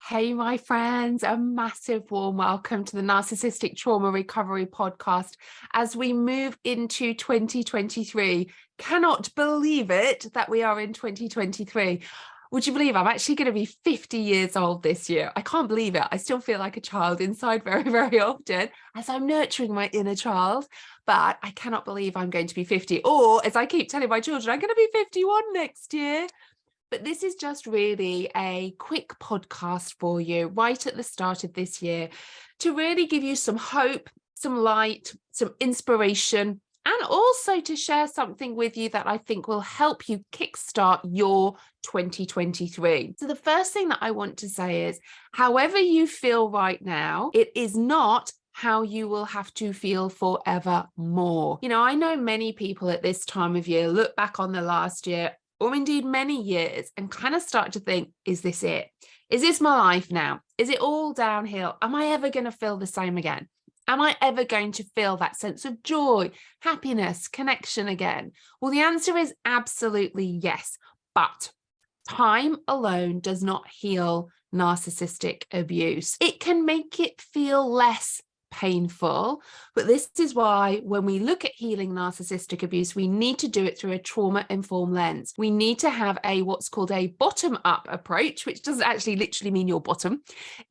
Hey, my friends, a massive warm welcome to the Narcissistic Trauma Recovery Podcast as we move into 2023. Cannot believe it that we are in 2023. Would you believe I'm actually going to be 50 years old this year? I can't believe it. I still feel like a child inside very, very often as I'm nurturing my inner child. But I cannot believe I'm going to be 50. Or as I keep telling my children, I'm going to be 51 next year. But this is just really a quick podcast for you right at the start of this year to really give you some hope, some light, some inspiration, and also to share something with you that I think will help you kickstart your 2023. So the first thing that I want to say is, however you feel right now, it is not how you will have to feel forevermore. You know, I know many people at this time of year look back on the last year or indeed many years and kind of start to think, is this it? Is this my life now? Is it all downhill? Am I ever going to feel the same again? Am I ever going to feel that sense of joy, happiness, connection again? Well, the answer is absolutely yes. But time alone does not heal narcissistic abuse. It can make it feel less painful, but this is why when we look at healing narcissistic abuse, we need to do it through a trauma-informed lens. We need to have what's called a bottom-up approach, which doesn't actually literally mean your bottom.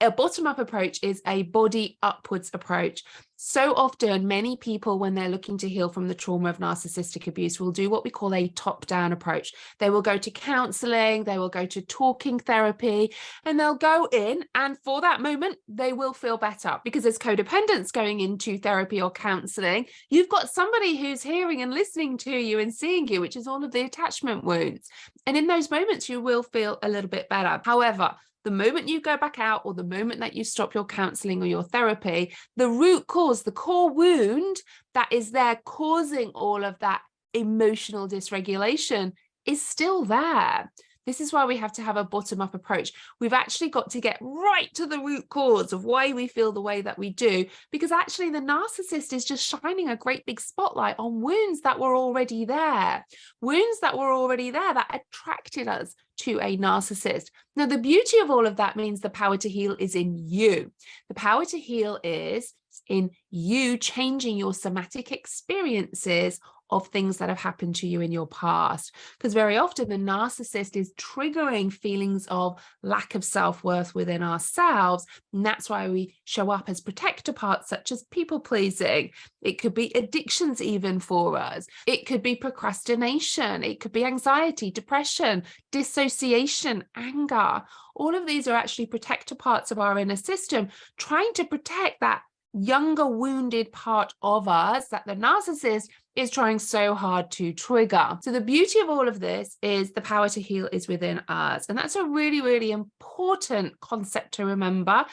A bottom-up approach is a body upwards approach. So often, many people, when they're looking to heal from the trauma of narcissistic abuse, will do what we call a top-down approach. They will go to counseling, they will go to talking therapy, and they'll go in, and for that moment, they will feel better. Because as codependents going into therapy or counseling, you've got somebody who's hearing and listening to you and seeing you, which is all of the attachment wounds. And in those moments, you will feel a little bit better. However, the moment you go back out or the moment that you stop your counseling or your therapy, the root cause, the core wound that is there causing all of that emotional dysregulation is still there. This is why we have to have a bottom-up approach. We've actually got to get right to the root cause of why we feel the way that we do, because actually the narcissist is just shining a great big spotlight on wounds that were already there, that attracted us to a narcissist. Now, the beauty of all of that means the power to heal is in you. The power to heal is in you changing your somatic experiences of things that have happened to you in your past. Because very often the narcissist is triggering feelings of lack of self-worth within ourselves. And that's why we show up as protector parts, such as people pleasing. It could be addictions even for us. It could be procrastination. It could be anxiety, depression, dissociation, anger. All of these are actually protector parts of our inner system, trying to protect that younger wounded part of us that the narcissist is trying so hard to trigger. So the beauty of all of this is the power to heal is within us. And that's a really, really important concept to remember,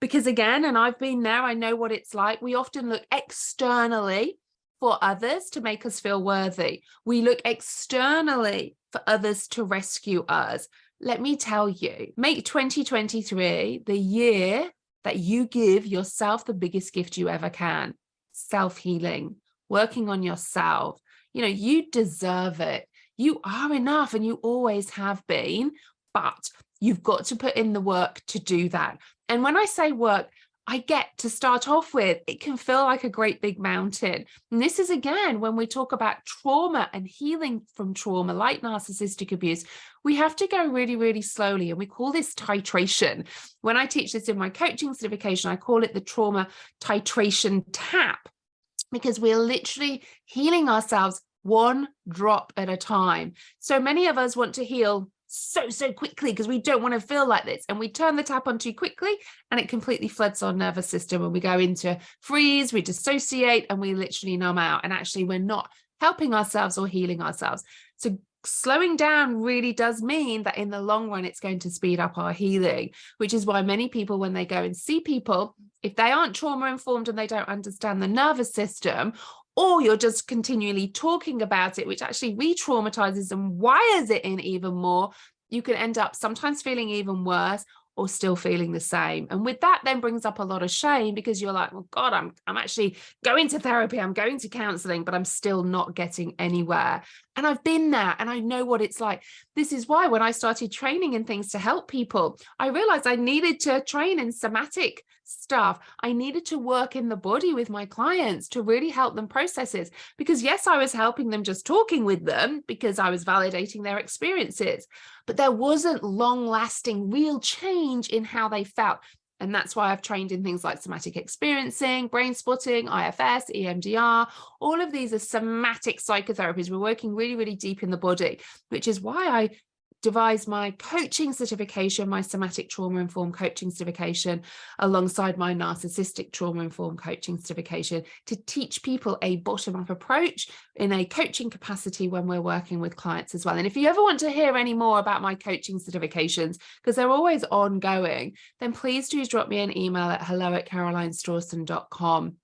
because again, and I've been there, I know what it's like. We often look externally for others to make us feel worthy. We look externally for others to rescue us. Let me tell you, make 2023 the year that you give yourself the biggest gift you ever can. Self-healing, working on yourself. You know, you deserve it. You are enough and you always have been, but you've got to put in the work to do that. And when I say work, I get to start off with, it can feel like a great big mountain. And this is, again, when we talk about trauma and healing from trauma, like narcissistic abuse, we have to go really, really slowly. And we call this titration. When I teach this in my coaching certification, I call it the trauma titration tap, because we're literally healing ourselves one drop at a time. So many of us want to heal so quickly because we don't want to feel like this, and we turn the tap on too quickly and it completely floods our nervous system and we go into freeze, we dissociate, and we literally numb out, and actually we're not helping ourselves or healing ourselves. So slowing down really does mean that in the long run it's going to speed up our healing, which is why many people, when they go and see people, if they aren't trauma informed and they don't understand the nervous system, or you're just continually talking about it, which actually re-traumatizes and wires it in even more, you can end up sometimes feeling even worse or still feeling the same. And with that then brings up a lot of shame, because you're like, well, God, I'm actually going to therapy, I'm going to counseling, but I'm still not getting anywhere. And I've been there and I know what it's like. This is why when I started training in things to help people, I realized I needed to train in somatic stuff. I needed to work in the body with my clients to really help them process this. Because yes, I was helping them just talking with them because I was validating their experiences, but there wasn't long-lasting real change in how they felt. And that's why I've trained in things like somatic experiencing, brain spotting, IFS, EMDR. All of these are somatic psychotherapies. We're working really, really deep in the body, which is why I devised my coaching certification, my somatic trauma-informed coaching certification, alongside my narcissistic trauma-informed coaching certification, to teach people a bottom-up approach in a coaching capacity when we're working with clients as well. And if you ever want to hear any more about my coaching certifications, because they're always ongoing, then please do drop me an email at hello@carolinestrawson.com.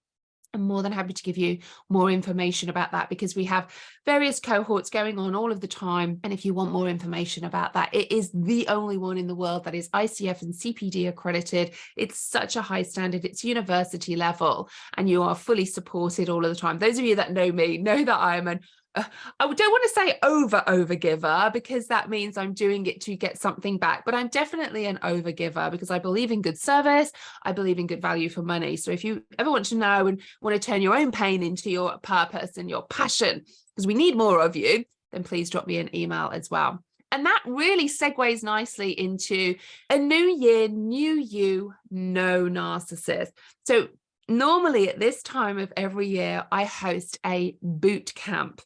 I'm more than happy to give you more information about that, because we have various cohorts going on all of the time. And if you want more information about that, it is the only one in the world that is ICF and CPD accredited. It's such a high standard. It's university level, and you are fully supported all of the time. Those of you that know me know that I am I don't want to say over giver, because that means I'm doing it to get something back, but I'm definitely an over giver because I believe in good service. I believe in good value for money. So if you ever want to know and want to turn your own pain into your purpose and your passion, because we need more of you, then please drop me an email as well. And that really segues nicely into a new year, new you, no narcissist. So normally at this time of every year, I host a boot camp.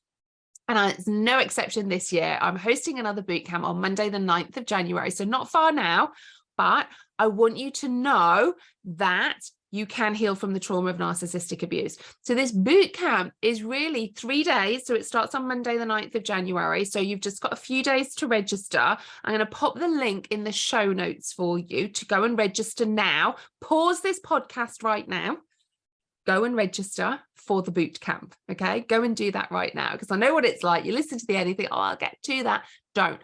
And it's no exception this year. I'm hosting another boot camp on Monday, the 9th of January. So not far now, but I want you to know that you can heal from the trauma of narcissistic abuse. So this boot camp is really 3 days. So it starts on Monday, the 9th of January. So you've just got a few days to register. I'm going to pop the link in the show notes for you to go and register now. Pause this podcast right now. Go and register for the boot camp. Okay, go and do that right now, because I know what it's like. You listen to the end, you think, oh, I'll get to that. Don't.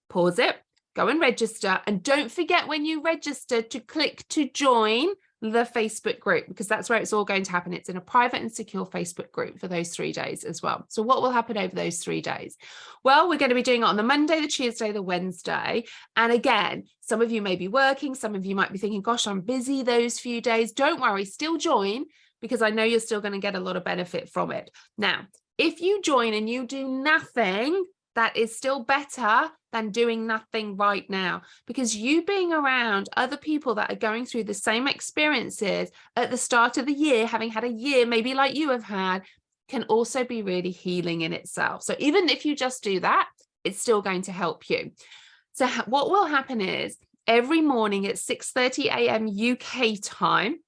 Pause it, go and register, and don't forget when you register to click to join the Facebook group, because that's where it's all going to happen. It's in a private and secure Facebook group for those 3 days as well. So what will happen over those 3 days? Well, we're going to be doing it on the Monday, the Tuesday, the Wednesday. And again, some of you may be working, some of you might be thinking, gosh, I'm busy those few days. Don't worry, still join, because I know you're still going to get a lot of benefit from it. Now, if you join and you do nothing, that is still better than doing nothing right now, because you being around other people that are going through the same experiences at the start of the year, having had a year maybe like you have had, can also be really healing in itself. So even if you just do that, it's still going to help you. So what will happen is every morning at 6:30 a.m. UK time,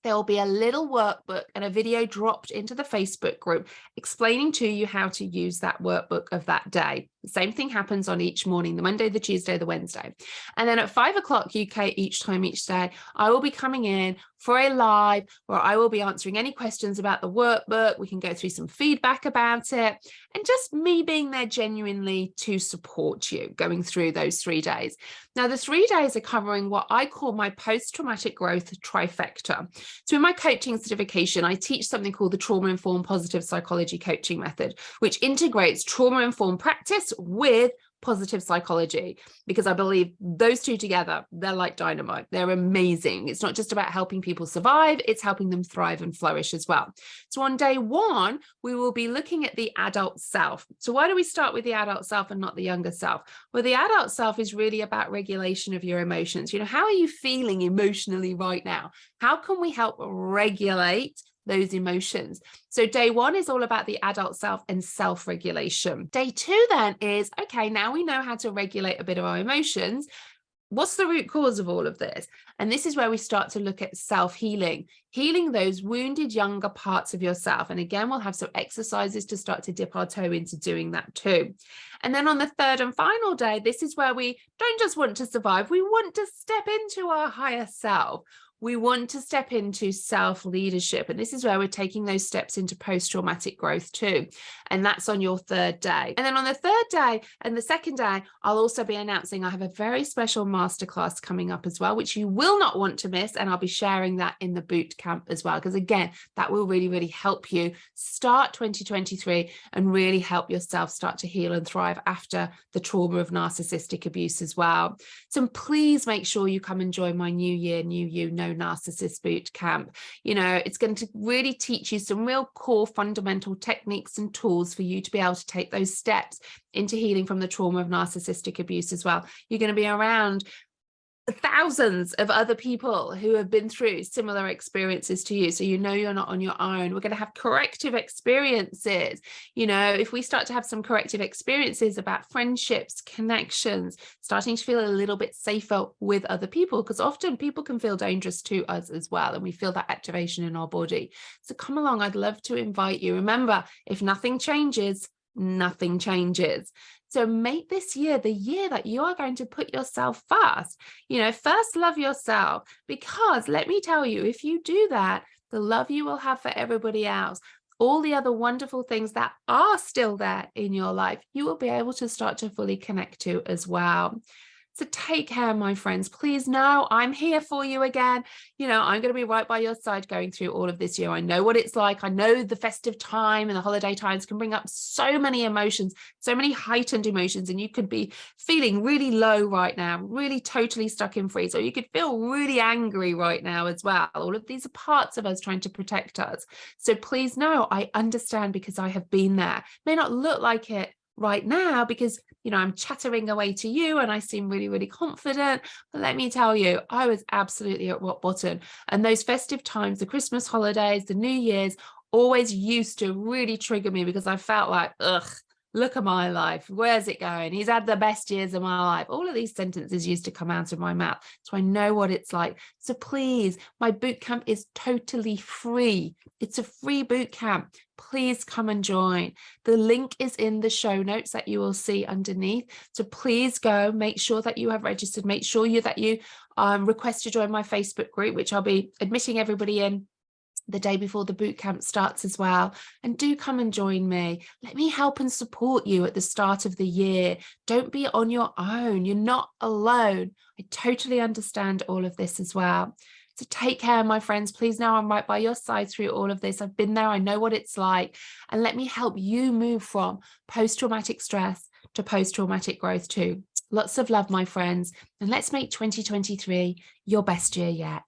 there will be a little workbook and a video dropped into the Facebook group explaining to you how to use that workbook of that day. The same thing happens on each morning, the Monday, the Tuesday, the Wednesday. And then at 5 o'clock UK each day, I will be coming in for a live where I will be answering any questions about the workbook. We can go through some feedback about it, and just me being there genuinely to support you going through those 3 days. Now, the 3 days are covering what I call my post-traumatic growth trifecta. So in my coaching certification, I teach something called the trauma-informed positive psychology coaching method, which integrates trauma-informed practice with positive psychology, because I believe those two together, they're like dynamite. They're amazing. It's not just about helping people survive, it's helping them thrive and flourish as well. So on day one, we will be looking at the adult self. So why do we start with the adult self and not the younger self? Well, the adult self is really about regulation of your emotions. You know, how are you feeling emotionally right now? How can we help regulate those emotions? So day one is all about the adult self and self-regulation. Day two then is, okay, now we know how to regulate a bit of our emotions. What's the root cause of all of this? And this is where we start to look at self-healing, healing those wounded younger parts of yourself. And again, we'll have some exercises to start to dip our toe into doing that too. And then on the third and final day, this is where we don't just want to survive, we want to step into our higher self. we want to step into self-leadership. And this is where we're taking those steps into post-traumatic growth too. And that's on your third day. And then on the third day and the second day, I'll also be announcing I have a very special masterclass coming up as well, which you will not want to miss. And I'll be sharing that in the boot camp as well, because again, that will really, really help you start 2023 and really help yourself start to heal and thrive after the trauma of narcissistic abuse as well. So please make sure you come and join my New Year, New You, No Narcissist boot camp. You know, it's going to really teach you some real core fundamental techniques and tools for you to be able to take those steps into healing from the trauma of narcissistic abuse as well. You're going to be around thousands of other people who have been through similar experiences to you, so you know you're not on your own. We're going to have corrective experiences. You know, if we start to have some corrective experiences about friendships, connections, starting to feel a little bit safer with other people, because often people can feel dangerous to us as well, and we feel that activation in our body. So come along, I'd love to invite you. Remember, if nothing changes, nothing changes. So make this year the year that you are going to put yourself first. You know, first love yourself, because let me tell you, if you do that, the love you will have for everybody else, all the other wonderful things that are still there in your life, you will be able to start to fully connect to as well. So take care, my friends. Please know I'm here for you again. You know, I'm going to be right by your side going through all of this year. I know what it's like. I know the festive time and the holiday times can bring up so many emotions, so many heightened emotions, and you could be feeling really low right now, really totally stuck in freeze, or you could feel really angry right now as well. All of these are parts of us trying to protect us. So please know I understand, because I have been there. It may not look like it right now because, you know, I'm chattering away to you and I seem really, really confident. But let me tell you, I was absolutely at rock bottom. And those festive times, the Christmas holidays, the New Year's, always used to really trigger me, because I felt like, ugh, look at my life. Where's it going? He's had the best years of my life. All of these sentences used to come out of my mouth. So I know what it's like. So please, my boot camp is totally free. It's a free boot camp. Please come and join. The link is in the show notes that you will see underneath. So please go, make sure that you have registered, make sure that you request to join my Facebook group, which I'll be admitting everybody in the day before the boot camp starts as well. And do come and join me. Let me help and support you at the start of the year. Don't be on your own. You're not alone. I totally understand all of this as well. So take care, my friends. Please know I'm right by your side through all of this. I've been there. I know what it's like. And let me help you move from post-traumatic stress to post-traumatic growth too. Lots of love, my friends. And let's make 2023 your best year yet.